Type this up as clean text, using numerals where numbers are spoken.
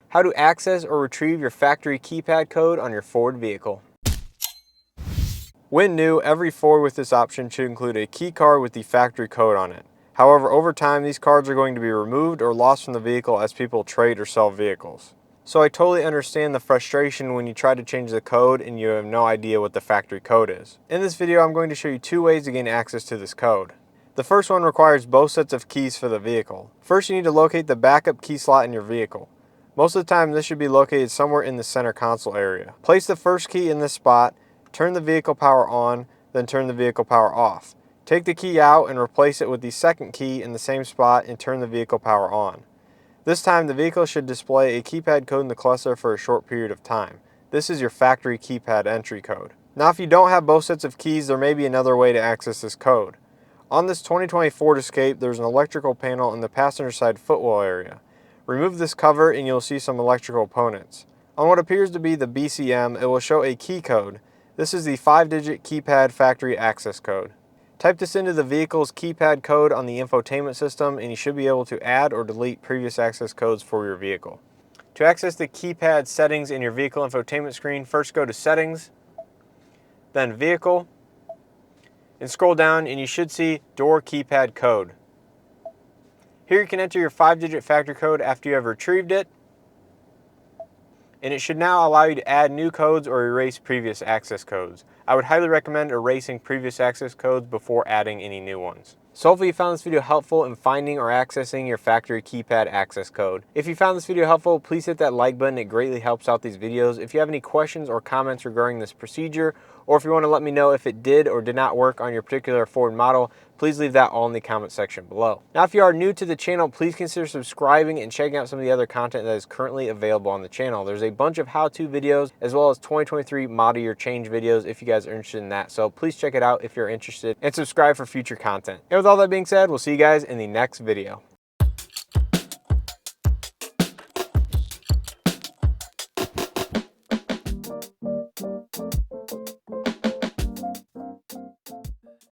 how to access or retrieve your factory keypad code on your Ford vehicle. When new, every Ford with this option should include a key card with the factory code on it. However, over time, these cards are going to be removed or lost from the vehicle as people trade or sell vehicles. So I totally understand the frustration when you try to change the code and you have no idea what the factory code is. In this video, I'm going to show you two ways to gain access to this code. The first one requires both sets of keys for the vehicle. First, you need to locate the backup key slot in your vehicle. Most of the time, this should be located somewhere in the center console area. Place the first key in this spot, turn the vehicle power on, then turn the vehicle power off. Take the key out and replace it with the second key in the same spot and turn the vehicle power on. This time, the vehicle should display a keypad code in the cluster for a short period of time. This is your factory keypad entry code. Now, if you don't have both sets of keys, there may be another way to access this code. On this 2020 Ford Escape, there's an electrical panel in the passenger side footwell area. Remove this cover and you'll see some electrical components. On what appears to be the BCM, it will show a key code. This is the 5-digit keypad factory access code. Type this into the vehicle's keypad code on the infotainment system and you should be able to add or delete previous access codes for your vehicle. To access the keypad settings in your vehicle infotainment screen, first go to Settings, then Vehicle, and scroll down and you should see Door Keypad Code. Here you can enter your 5-digit factory code after you have retrieved it, and it should now allow you to add new codes or erase previous access codes. I would highly recommend erasing previous access codes before adding any new ones. So hopefully you found this video helpful in finding or accessing your factory keypad access code. If you found this video helpful, please hit that like button. It greatly helps out these videos. If you have any questions or comments regarding this procedure, or if you want to let me know if it did or did not work on your particular Ford model, please leave that all in the comment section below. Now, if you are new to the channel, please consider subscribing and checking out some of the other content that is currently available on the channel. There's a bunch of how-to videos as well as 2023 model year change videos if you guys are interested in that. So please check it out if you're interested and subscribe for future content. And with all that being said, we'll see you guys in the next video.